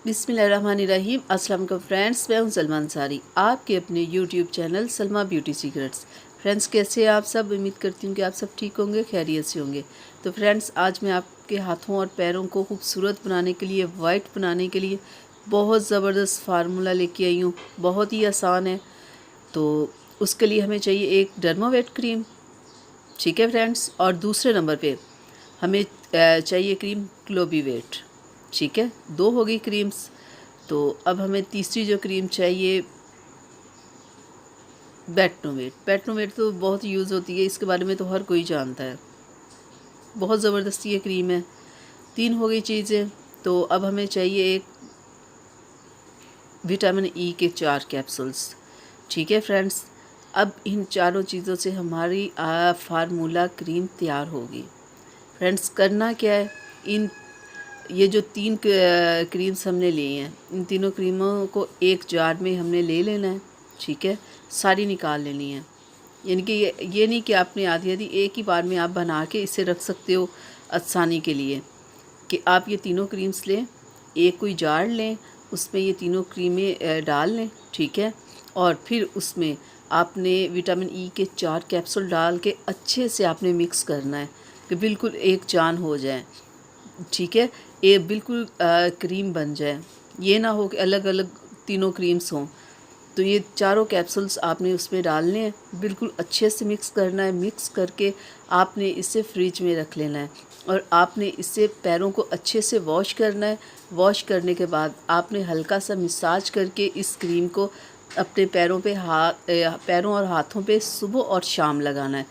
बिस्मिल्लाहिर्रहमानिर्रहीम। अस्सलाम वालेकुम फ्रेंड्स, मैं हूं सलमा अंसारी, आपके अपने YouTube channel Salma beauty secrets. Friends, कैसे हैं आप सब? उम्मीद करती हूं कि आप सब ठीक होंगे, खैरियत से होंगे। तो फ्रेंड्स, आज मैं आपके हाथों और पैरों को खूबसूरत बनाने के लिए, वाइट बनाने के लिए बहुत ज़बरदस्त फार्मूला लेके आई हूँ। बहुत ही आसान है। तो उसके लिए हमें चाहिए एक डर्मावेट क्रीम, ठीक है फ्रेंड्स। और दूसरे नंबर पे हमें चाहिए क्रीम ग्लोबीवेट, ठीक है। 2 हो गई क्रीम्स। तो अब हमें तीसरी जो क्रीम चाहिए बेटनोवेट। बेटनोवेट तो बहुत यूज़ होती है, इसके बारे में तो हर कोई जानता है। बहुत ज़बरदस्त ये क्रीम है। 3 हो गई चीज़ें। तो अब हमें चाहिए एक विटामिन ई के 4 कैप्सूल्स, ठीक है फ्रेंड्स। अब इन चारों चीज़ों से हमारी फार्मूला क्रीम तैयार होगी। फ्रेंड्स, करना क्या है, ये जो 3 क्रीम्स हमने लिए हैं, इन तीनों क्रीमों को एक जार में हमने ले लेना है, ठीक है। सारी निकाल लेनी है। यानी कि ये नहीं कि आपने आधी आधी एक ही बार में आप बना के इसे रख सकते हो आसानी के लिए, कि आप ये तीनों क्रीम्स लें, एक कोई जार लें, उसमें ये तीनों क्रीमें डाल लें, ठीक है। और फिर उसमें आपने विटामिन ई के 4 कैप्सूल डाल के अच्छे से आपने मिक्स करना है कि बिल्कुल एक जान हो जाए, ठीक है। ये बिल्कुल क्रीम बन जाए। ये ना हो कि अलग अलग तीनों क्रीम्स हों। तो ये चारों कैप्सूल्स आपने उसमें डालने हैं, बिल्कुल अच्छे से मिक्स करना है। मिक्स करके आपने इसे फ्रिज में रख लेना है और आपने इससे पैरों को अच्छे से वॉश करना है। वॉश करने के बाद आपने हल्का सा मसाज करके इस क्रीम को अपने पैरों और हाथों पे सुबह और शाम लगाना है।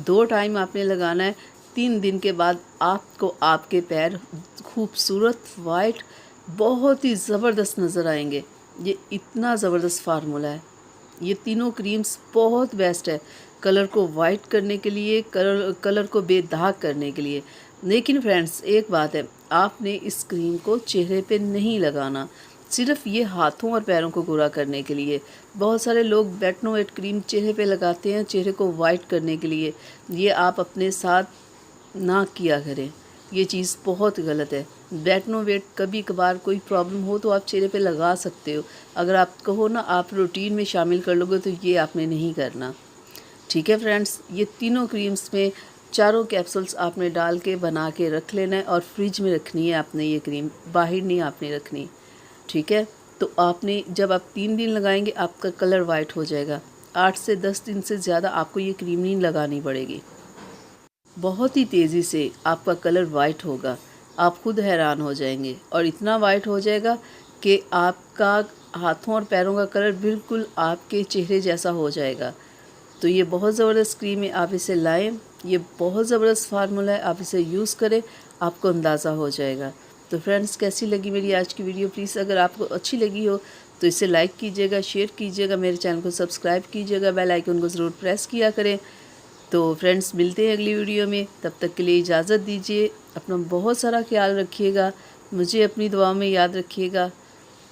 2 टाइम आपने लगाना है। 3 दिन के बाद आपको आपके पैर खूबसूरत वाइट बहुत ही ज़बरदस्त नज़र आएंगे। ये इतना ज़बरदस्त फार्मूला है। ये तीनों क्रीम्स बहुत बेस्ट है कलर को वाइट करने के लिए, कलर को बेदाग करने के लिए। लेकिन फ्रेंड्स, एक बात है, आपने इस क्रीम को चेहरे पे नहीं लगाना, सिर्फ ये हाथों और पैरों को गोरा करने के लिए। बहुत सारे लोग बेटनोवेट क्रीम चेहरे पे लगाते हैं चेहरे को वाइट करने के लिए। ये आप अपने साथ ना किया करें, ये चीज़ बहुत गलत है। बेटनोवेट कभी कभार कोई प्रॉब्लम हो तो आप चेहरे पे लगा सकते हो। अगर आप कहो ना आप रूटीन में शामिल कर लोगे तो ये आपने नहीं करना, ठीक है फ्रेंड्स। ये तीनों क्रीम्स में चारों कैप्सूल्स आपने डाल के बना के रख लेना है और फ्रिज में रखनी है आपने। ये क्रीम बाहर नहीं आपने रखनी, ठीक है। तो आपने जब आप 3 दिन लगाएंगे आपका कलर वाइट हो जाएगा। 8 से 10 दिन से ज़्यादा आपको ये क्रीम नहीं लगानी पड़ेगी। बहुत ही तेज़ी से आपका कलर वाइट होगा, आप खुद हैरान हो जाएंगे। और इतना वाइट हो जाएगा कि आपका हाथों और पैरों का कलर बिल्कुल आपके चेहरे जैसा हो जाएगा। तो ये बहुत ज़बरदस्त क्रीम है, आप इसे लाएं। ये बहुत ज़बरदस्त फार्मूला है, आप इसे यूज़ करें, आपको अंदाज़ा हो जाएगा। तो फ्रेंड्स, कैसी लगी मेरी आज की वीडियो? प्लीज़ अगर आपको अच्छी लगी हो तो इसे लाइक कीजिएगा, शेयर कीजिएगा, मेरे चैनल को सब्सक्राइब कीजिएगा, बेल आइकन को ज़रूर प्रेस किया करें। तो फ्रेंड्स, मिलते हैं अगली वीडियो में। तब तक के लिए इजाज़त दीजिए। अपना बहुत सारा ख्याल रखिएगा, मुझे अपनी दुआ में याद रखिएगा।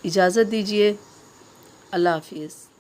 इजाज़त दीजिए। अल्लाह हाफिज़।